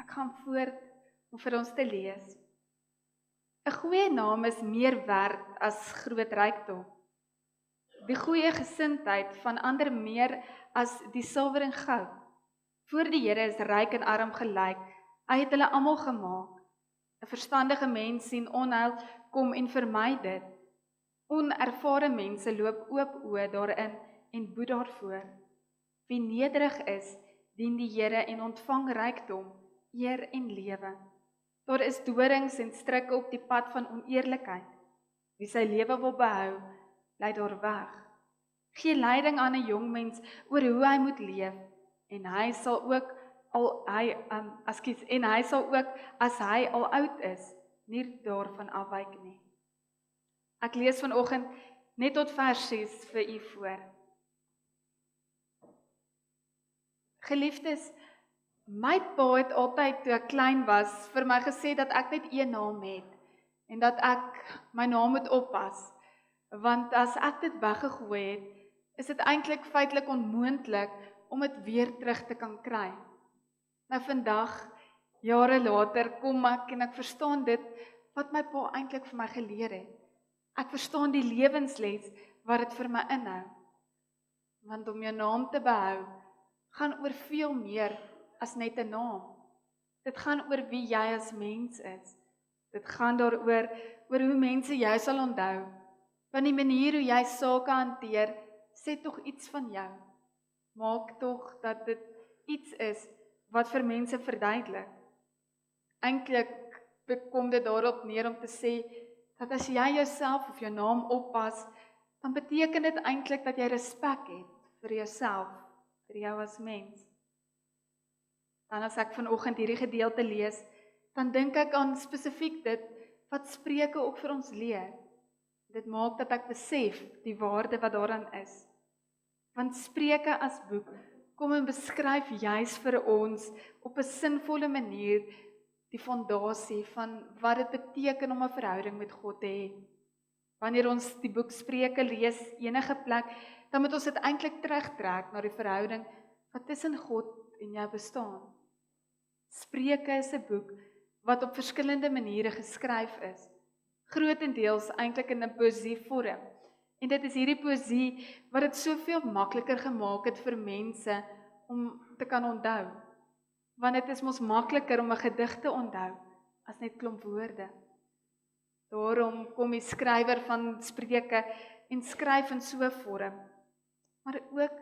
Ek gaan voort om vir ons te lees. 'n Goeie naam is meer werd as groot rykdom. Die goeie gesindheid van ander meer as die silwer en goud. Voor die Here is ryk en arm gelyk. Hy het hulle almal gemaak. 'n Verstandige mens sien onheil kom en vermy dit. Onervare mense loop oop oë daarin en boet daarvoor. Wie nederig is, dien die Here en ontvang rykdom, eer en lewe. Daar is dorings en strikke op die pad van oneerlikheid. Wie sy lewe wil behou, lei daar weg. Gee leiding aan 'n jong mens oor hoe hy moet leef, en hy sal ook as hy al oud is, nie daarvan afwyk nie. Ek lees vanoggend net tot vers 6 vir u voor. Geliefdes, my pa het altyd toe ek klein was vir my gesê dat ek net een naam het en dat ek my naam moet oppas, want as ek dit weggegooi het, is dit eintlik feitelik onmoontlik om dit weer terug te kan kry. Nou vandag, jare later, kom ek en ek verstaan dit wat my pa eintlik vir my geleer het. Ek verstaan die lewensles wat dit vir my inhou. Want om jou naam te behou, gaan oor veel meer as net 'n naam. Dit gaan oor wie jy as mens is. Dit gaan daaroor oor hoe mense jou sal onthou. Want die manier hoe jy sake hanteer, sê tog iets van jou. Maak tog dat dit iets is wat vir mense verduidelik. Eintlik kom dit daarop neer om te sê dat as jy jouself of jou naam oppas, dan beteken dit eintlik dat jy respek het vir jouself, vir jou as mens. Dan as ek vanoggend hierdie gedeelte lees, dan dink ek aan spesifiek dit wat Spreuke ook vir ons leer. Dit maak dat ek besef die waarde wat daaraan is. Want Spreuke as boek kom en beskryf juis vir ons op 'n sinvolle manier die fondasie van wat dit beteken om 'n verhouding met God te hê. Wanneer ons die boek Spreuke lees enige plek, dan moet ons dit eintlik terugtrek na die verhouding wat tussen God en jou bestaan. Spreuke is 'n boek wat op verskillende maniere geskryf is, grootendeels eintlik in 'n poesievorm. En dit is hierdie poesie wat dit soveel makliker gemaak het vir mense om te kan onthou. Want dit is mos makliker om 'n gedig te onthou as net klomp woorde. Daarom kom die skrywer van Spreuke en skryf in so 'n vorm. Maar ook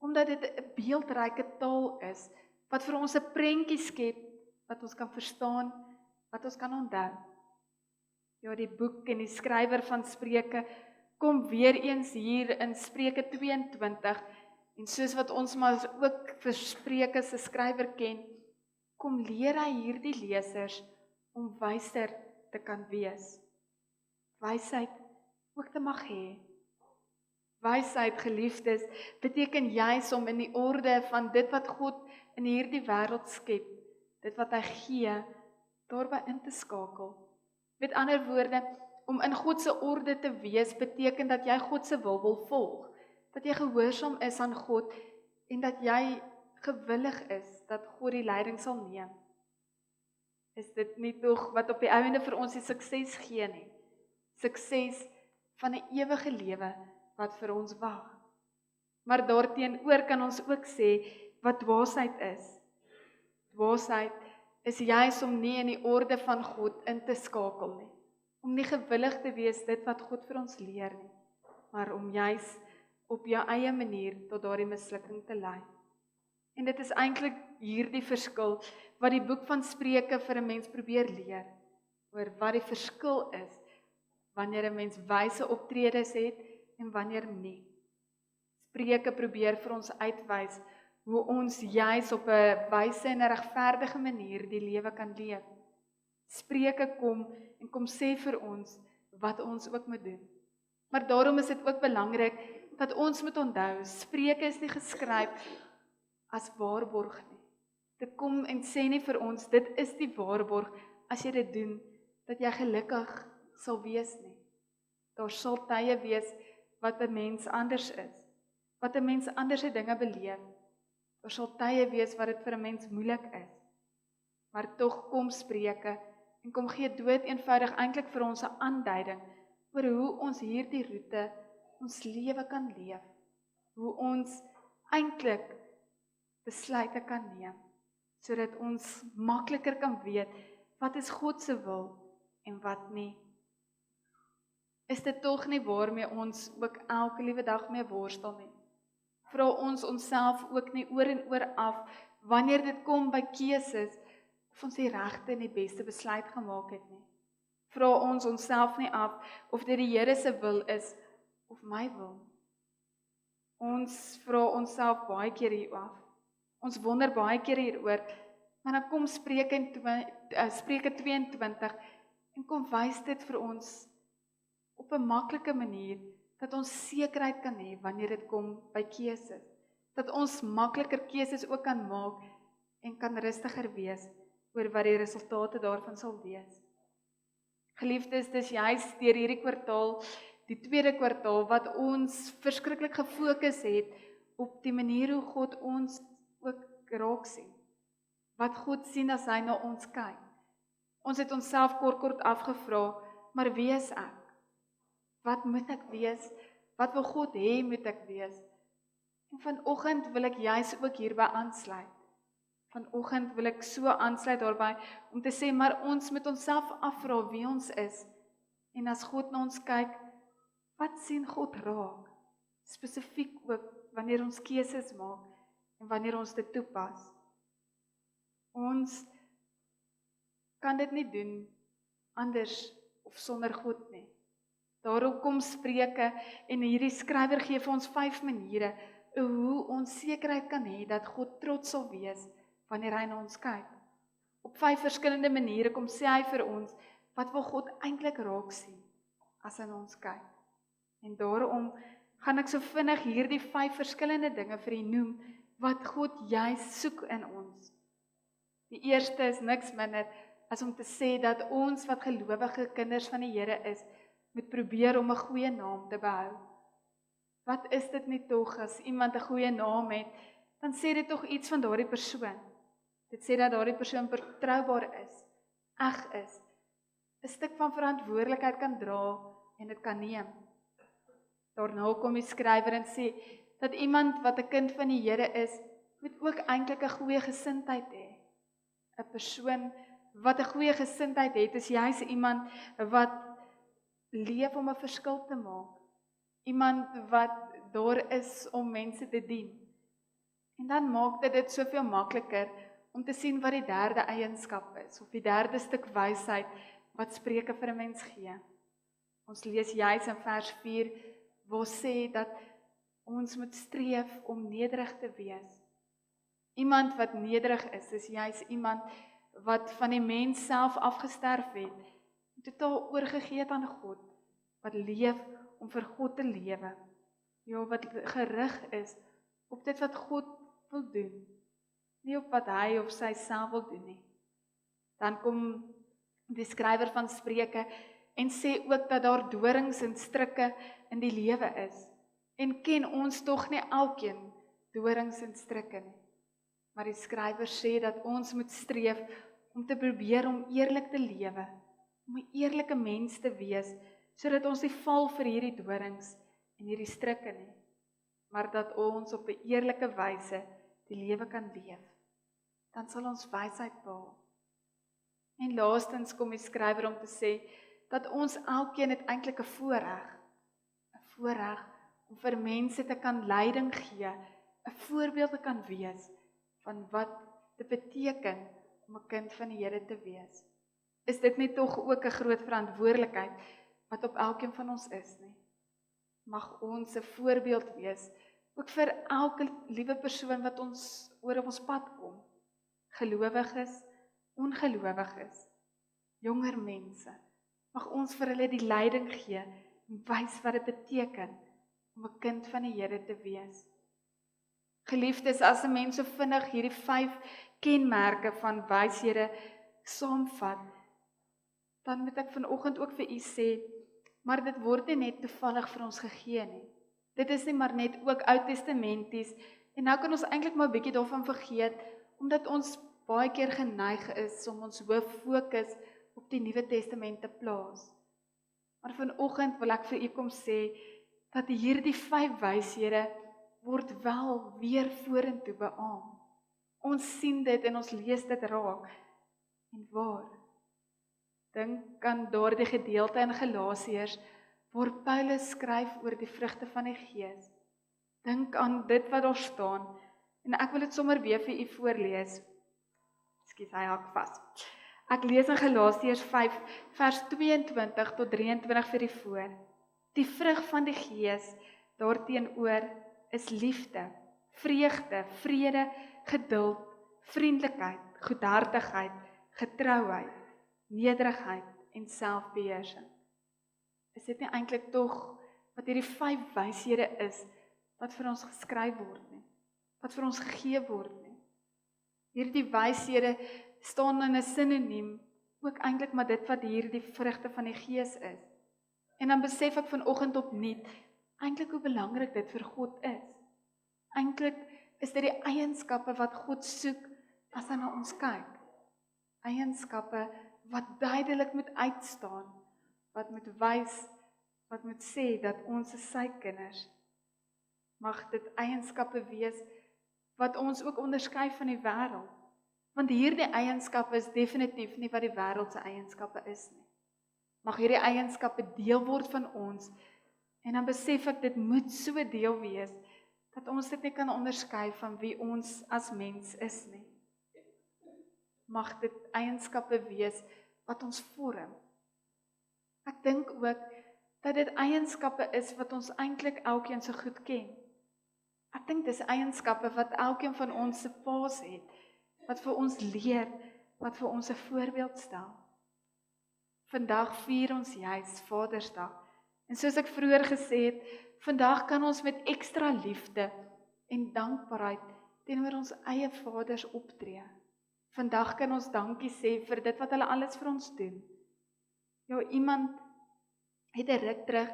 omdat dit 'n beeldryke taal is wat vir ons 'n prentjie skep wat ons kan verstaan, wat ons kan onthou. Ja, die boek en die skrywer van Spreuke kom weer eens hier in Spreuke 22 en soos wat ons maar ook vir Spreuke se skrywer ken, kom leer hy hierdie lesers om wyser te kan wees. Wysheid ook te mag hê. Wysheid, geliefdes, beteken juis om in die orde van dit wat God in hierdie wêreld skep, dit wat hy gee, daarby in te skakel. Met ander woorde, om in God se orde te wees, beteken dat jy God se wil volg, dat jy gehoorsaam is aan God en dat jy gewillig is dat God die leiding sal neem. Is dit nie tog wat op die einde vir ons die sukses gee nie? Sukses van 'n ewige lewe wat vir ons wag. Maar daarteenoor kan ons ook sê wat dwaasheid is. Dwaasheid is juis om nie in die orde van God in te skakel nie. Om nie gewillig te wees dit wat God vir ons leer nie, maar om juis op jou eie manier tot daardie mislukking te lei. En dit is eintlik hierdie verskil wat die boek van Spreuke vir 'n mens probeer leer, oor wat die verskil is wanneer 'n mens wyse optredes het en wanneer nie. Spreuke probeer vir ons uitwys hoe ons juis op 'n wyse en 'n regverdige manier die lewe kan leef. Spreuke kom sê vir ons wat ons ook moet doen. Maar daarom is dit ook belangrik dat ons moet onthou, Spreuke is nie geskryf as waarborg nie. Dit kom en sê nie vir ons, dit is die waarborg, as jy dit doen, dat jy gelukkig sal wees nie. Daar sal tye wees wat 'n mens anders is, wat 'n mens anders se dinge beleef. Daar sal tye wees wat dit vir 'n mens moeilik is. maar tog kom Spreuke en kom gee dood eenvoudig eintlik vir ons 'n aanduiding oor hoe ons hierdie roete ons lewe kan leef, hoe ons eintlik besluite kan neem, sodat ons makliker kan weet wat is God se wil en wat nie. Is dit tog nie waarmee ons ook elke liewe dag mee worstel nie? Vra ons onsself ook nie oor en oor af, wanneer dit kom by keuses, of ons die regte en die beste besluit gemaak het nie? Vra ons onsself nie af, of dit die Here se wil is, of my wil? Ons vra onsself baie keer hier af. Ons wonder baie keer hieroor, maar dan kom Spreuke 22 en kom wys dit vir ons op 'n maklike manier, dat ons sekerheid kan hê wanneer dit kom by keuses. Dat ons makliker keuses ook kan maak en kan rustiger wees oor wat die resultate daarvan sal wees. Geliefdes, dis juist deur hierdie kwartaal, die tweede kwartaal, wat ons verskriklik gefokus het op die manier hoe God ons ook raak sien. Wat God sien as hy na ons kyk. Ons het onsself kort afgevra, maar wie is ek? Wat moet ek wees? Wat wil God hê moet ek wees? En vanoggend wil ek juis ook hierby aansluit. Vanoggend wil ek so aansluit daarby om te sê, maar ons moet onsself afvra wie ons is. En as God na ons kyk, wat sien God raak? Spesifiek ook wanneer ons keuses maak en wanneer ons dit toepas. Ons kan dit nie doen anders of sonder God nie. Daarom kom Spreuke en hierdie skrywer gee vir ons 5 maniere hoe ons sekerheid kan hê dat God trots sal wees wanneer hy na ons kyk. Op 5 verskillende maniere kom sê hy vir ons wat wil God eintlik raak sien as hy na ons kyk. En daarom gaan ek so vinnig hierdie 5 verskillende dinge vir u noem wat God juis soek in ons. Die eerste is niks minder as om te sê dat ons wat gelowige kinders van die Here is, moet probeer om 'n goeie naam te behou. Wat is dit nie tog as iemand 'n goeie naam het, dan sê dit tog iets van daardie persoon. Dit sê dat daardie persoon betroubaar is, eg is, 'n stuk van verantwoordelikheid kan dra en dit kan neem. Daarna kom die skrywer en sê dat iemand wat 'n kind van die Here is, moet ook eintlik 'n goeie gesindheid hê. 'n Persoon wat 'n goeie gesindheid het, is juis iemand wat leef om 'n verskil te maak. Iemand wat daar is om mense te dien. En dan maak dit soveel makliker om te sien wat die derde eienskap is, of die derde stuk wysheid wat Spreuke vir 'n mens gee. Ons lees juis in vers 4, waar sê dat ons moet streef om nederig te wees. Iemand wat nederig is juis iemand wat van die mens self afgesterf het, totaal oorgegee het aan God, wat leef om vir God te lewe, ja, wat gerig is op dit wat God wil doen, nie op wat hy of sy self wil doen nie. Dan kom die skrywer van Spreuke en sê ook dat daar dorings en strikke in die lewe is, en ken ons tog nie elkeen dorings en strikke nie. Maar die skrywer sê dat ons moet streef om te probeer om eerlik te lewe, om 'n eerlike mens te wees, sodat ons nie val vir hierdie dorings en hierdie strikke nie, maar dat ons op 'n eerlike wyse die lewe kan leef. Dan sal ons wysheid behaal. En laastens kom die skrywer om te sê dat ons elkeen het eintlik 'n voorreg om vir mense te kan leiding gee, 'n voorbeeld te kan wees van wat dit beteken om 'n kind van die Here te wees. Is dit nie tog ook 'n groot verantwoordelikheid wat op elkeen van ons is nie? Mag ons 'n voorbeeld wees, ook vir elke liewe persoon wat ons oor op ons pad kom. Gelowiges, ongelowiges, jonger mense. Mag ons vir hulle die leiding gee en wys wat dit beteken om 'n kind van die Here te wees. Geliefdes, as 'n mens so vinnig hierdie 5 kenmerke van wyshede saamvat, dan moet ek vanoggend ook vir u sê, maar dit word nie net toevallig vir ons gegee nie. Dit is nie maar net ook Ou Testamenties, en nou kan ons eintlik maar 'n bietjie daarvan vergeet, omdat ons baie keer geneig is om ons hoof fokus op die Nuwe Testament te plaas. Maar vanoggend wil ek vir u kom sê, dat hierdie 5 wyshede word wel weer vorentoe beaam. Ons sien dit en ons lees dit raak. En waar? Dink aan daardie gedeelte in Galasiërs, waar Paulus skryf oor die vrugte van die Gees. Dink aan dit wat daar staan, en ek wil dit sommer weer vir u voorlees. Ekskuus, hy hak vas. Ek lees in Galasiërs 5, vers 22 tot 23 vir u voor. Die vrug van die Gees daarteenoor is liefde, vreugde, vrede, geduld, vriendelikheid, goedhartigheid, getrouheid, nederigheid en selfbeheersing. Is dit nie eintlik tog wat hierdie 5 wyshede is wat vir ons geskryf word nie, wat vir ons gegee word nie? Hierdie wyshede staan in 'n sinoniem ook eintlik maar dit wat hierdie vrugte van die Gees is. En dan besef ek vanoggend opnuut eintlik hoe belangrik dit vir God is. Eintlik is dit die eienskappe wat God soek as hy na ons kyk. Eienskappe wat duidelik moet uitstaan, wat moet wys, wat moet sê dat ons is sy kinders. Mag dit eienskappe wees wat ons ook onderskei van die wêreld. Want hierdie eienskappe is definitief nie wat die wêreld se eienskappe is nie. Mag hierdie eienskappe deel word van ons, en dan besef ek dit moet so deel wees, dat ons dit nie kan onderskei van wie ons as mens is nie. Mag dit eienskappe wees wat ons vorm. Ek dink ook dat dit eienskappe is wat ons eintlik elkeen so goed ken. Ek dink dis eienskappe wat elkeen van ons se paas het, wat vir ons leer, wat vir ons 'n voorbeeld stel. Vandag vier ons juis Vadersdag. En soos ek vroeër gesê het, vandag kan ons met ekstra liefde en dankbaarheid teenoor ons eie vaders optree. Vandag kan ons dankie sê vir dit wat hulle alles vir ons doen. Ja, iemand het 'n ruk terug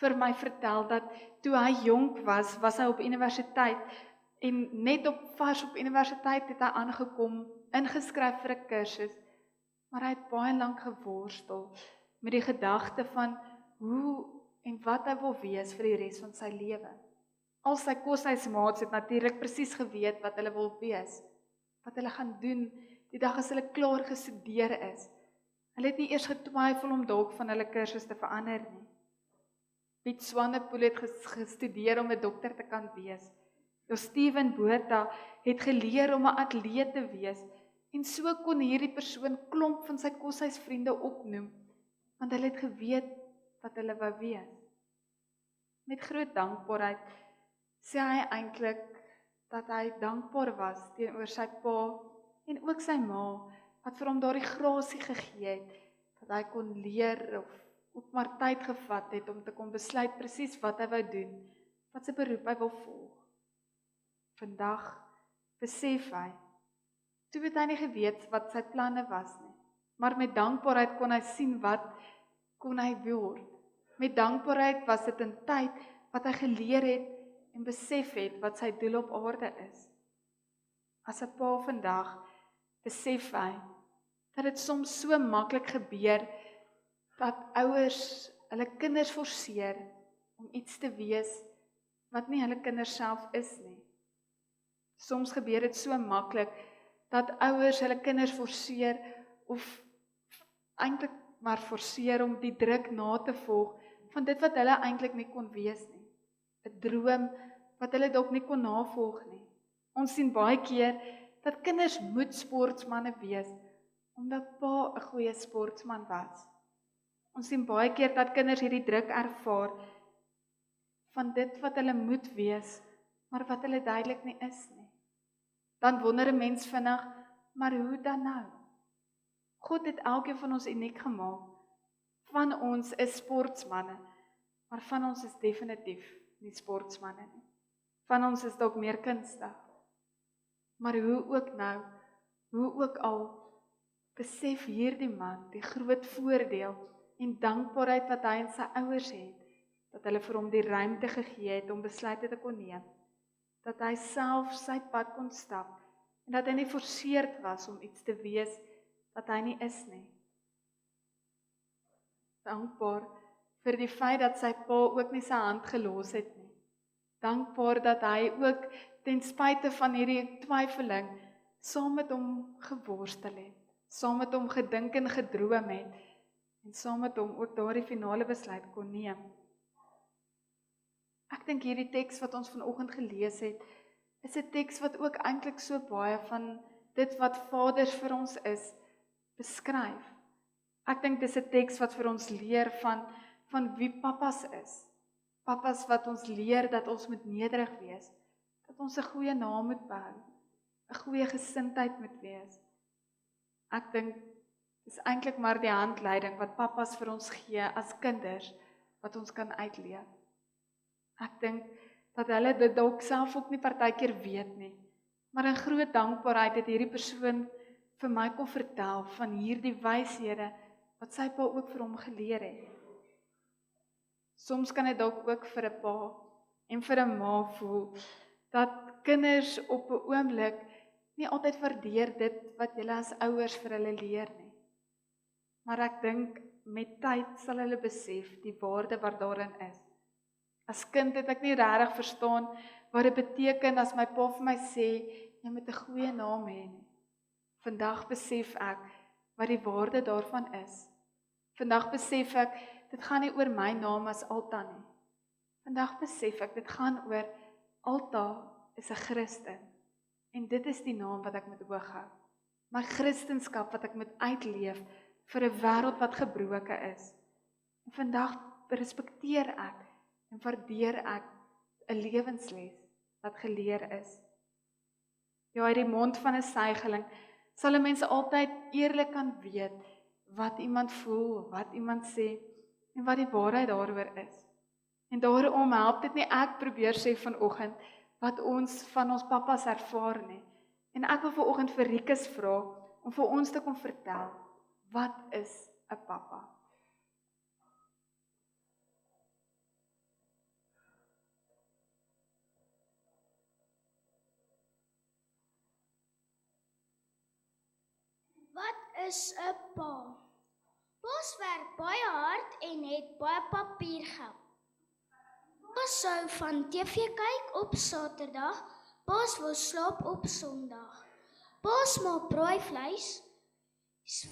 vir my vertel dat toe hy jonk was, was hy op universiteit en net vars op universiteit het hy aangekom, ingeskryf vir 'n kursus, maar hy het baie lank geworstel met die gedagte van hoe en wat hy wil wees vir die res van sy lewe. Al sy koshuismaats het natuurlik presies geweet wat hulle wil wees, wat hulle gaan doen die dag as hulle klaar gestudeer is. Hulle het nie eers getwyfel om dalk van hulle kursus te verander nie. Piet Swanepoel het gestudeer om 'n dokter te kan wees. Steven Botha het geleer om 'n atleet te wees, en so kon hierdie persoon klomp van sy koshuisvriende opnoem, want hulle het geweet wat hulle wou wees. Met groot dankbaarheid sê hy eintlik dat hy dankbaar was teenoor sy pa en ook sy ma, wat vir hom daardie grasie gegee het, dat hy kon leer of ook maar tyd gevat het om te kon besluit presies wat hy wou doen, wat sy beroep hy wil volg. Vandag besef hy, toe het hy nie geweet wat sy planne was nie, maar met dankbaarheid kon hy sien wat kon hy word. Met dankbaarheid was dit 'n tyd wat hy geleer het en besef het wat sy doel op aarde is. As 'n pa vandag besef hy dat dit soms so maklik gebeur dat ouers hulle kinders forceer om iets te wees wat nie hulle kinders self is nie. Soms gebeur dit so maklik dat ouers hulle kinders forceer of eintlik maar forceer om die druk na te volg van dit wat hulle eintlik nie kon wees nie. 'n Droom wat hulle dalk nie kon navolg nie. Ons sien baie keer dat kinders moet sportmense wees omdat pa 'n goeie sportman was. Ons sien baie keer dat kinders hierdie druk ervaar van dit wat hulle moet wees, maar wat hulle duidelik nie is nie. Dan wonder 'n mens vinnig, maar hoe dan nou? God het elkeen van ons uniek gemaak. Van ons is sportsmanne, maar van ons is definitief nie sportsmanne nie. Van ons is dalk meer kunstig. Maar hoe ook nou, hoe ook al, besef hierdie man die groot voordeel en dankbaarheid wat hy en sy ouers het, dat hulle vir hom die ruimte gegee het om besluite te kon neem, dat hy self sy pad kon stap en dat hy nie geforseerd was om iets te wees wat hy nie is nie. Dankbaar vir die feit dat sy pa ook nie sy hand gelos het nie. Dankbaar dat hy ook ten spyte van hierdie twyfeling saam met hom geworstel het, saam met hom gedink en gedroom het, en saam met hom ook daardie finale besluit kon neem. Ek dink hierdie teks wat ons vanoggend gelees het, is 'n teks wat ook eintlik so baie van dit wat vaders vir ons is, beskryf. Ek dink dis 'n teks wat vir ons leer van wie pappas is. Pappas wat ons leer dat ons moet nederig wees, dat ons 'n goeie naam moet behou, 'n goeie gesindheid moet wees. Ek dink dis eintlik maar die handleiding wat pappas vir ons gee as kinders, wat ons kan uitleef. Ek dink dat hulle dit dalk self ook nie partykeer weet nie, maar in groot dankbaarheid het hierdie persoon vir my kon vertel van hierdie wyshede wat sy pa ook vir hom geleer het. Soms kan dit dalk ook vir 'n pa en vir 'n ma voel dat kinders op 'n oomblik nie altyd waardeer dit wat julle as ouers vir hulle leer nie. Maar ek dink met tyd sal hulle besef die waarde wat daarin is. As kind het ek nie regtig verstaan wat dit beteken as my pa vir my sê, jy moet 'n goeie naam hê nie. Vandag besef ek wat die waarde daarvan is. Vandag besef ek, dit gaan nie oor my naam as Alta nie. Vandag besef ek, dit gaan oor Alta is 'n Christen. En dit is die naam wat ek moet hooghou. My Christenskap wat ek moet uitleef vir 'n wêreld wat gebroke is. En vandag respekteer ek en waardeer ek 'n lewensles wat geleer is. Ja, uit die mond van 'n suigeling sal 'n mens altyd eerlik kan weet wat iemand voel, wat iemand sê en wat die waarheid daaroor is. En daarom help dit nie ek probeer sê vanoggend wat ons van ons pappas ervaar nie. En ek wil vanoggend vir Rikus vra om vir ons te kom vertel, wat is 'n pappa? Wat is 'n pa? Pa's werk baie hard en het baie papiergeld. Pa's hou van TV kyk op Saterdag, pa's wil slaap op Sondag. Pa's maak braaivleis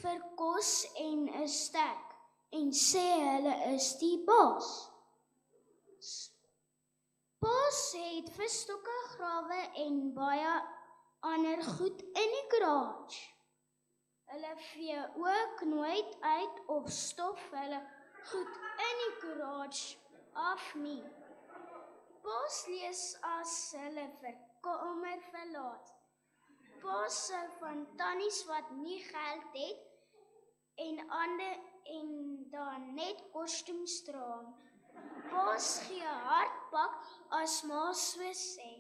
vir kos en is sterk en sê hulle is die baas. Pa's het visstokke, grawe en baie ander goed in die garage. Hulle vee ook nooit uit of stof hulle goed in die garage af nie. Pa's lees as hulle vir kamer verlaat. Pa's hou van tannies wat nie geld het en dan net kostuums dra. Pa's gee hardpak as ma so sê.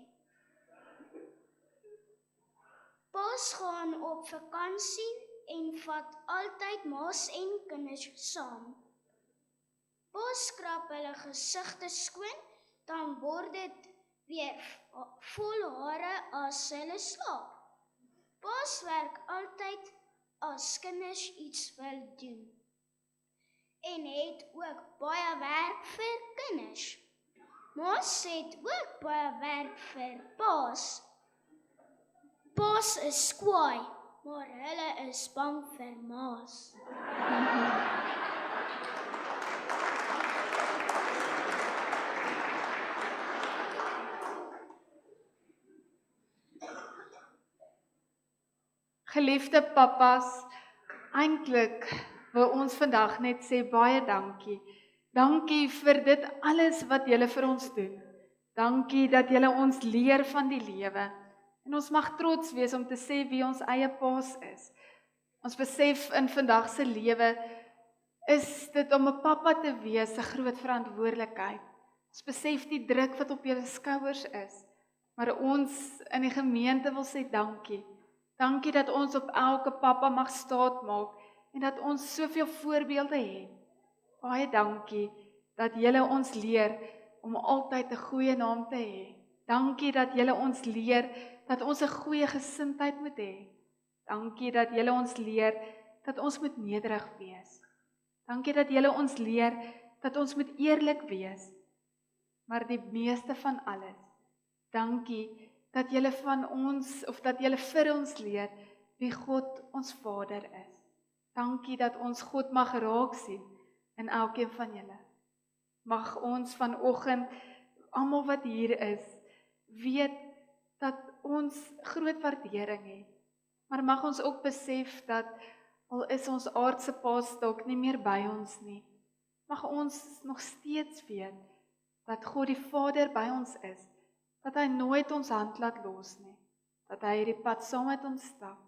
Pa's gaan op vakansie en vat altyd ma's en kinders saam. Pa's skrap hulle gesigte skoon, dan word dit weer vol hare as hulle slaap. Pa's werk altyd as kinders iets wil doen. En het ook baie werk vir kinders. Ma's het ook baie werk vir pa's. Pa's is kwaai, maar hulle is bang vir ma's. Geliefde pappas, eintlik wil ons vandag net sê baie dankie. Dankie vir dit alles wat julle vir ons doen. Dankie dat julle ons leer van die lewe. En ons mag trots wees om te sê wie ons eie pa's is. Ons besef in vandag se lewe is dit om 'n pappa te wees 'n groot verantwoordelikheid. Ons besef die druk wat op julle skouers is. Maar ons in die gemeente wil sê dankie. Dankie dat ons op elke pappa mag staatmaak en dat ons soveel voorbeelde het. Baie dankie dat julle ons leer om altyd 'n goeie naam te hê. Dankie dat Julle ons leer dat ons 'n goeie gesindheid moet hê. Dankie dat Julle ons leer dat ons moet nederig wees. Dankie dat Julle ons leer dat ons moet eerlik wees. Maar die meeste van alles, dankie dat Julle van ons of dat Julle vir ons leer wie God ons Vader is. Dankie dat ons God mag raak sien in elkeen van Julle. Mag ons vanoggend, almal wat hier is, weet dat ons groot waardering het. Maar mag ons ook besef dat al is ons aardse paas dalk nie meer by ons nie, mag ons nog steeds weet dat God die Vader by ons is, dat hy nooit ons hand laat los nie, dat hy hierdie pad saam met ons stap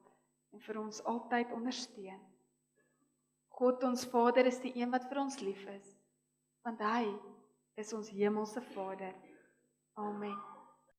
en vir ons altyd ondersteun. God ons Vader is die een wat vir ons lief is, want hy is ons hemelse Vader. Amen.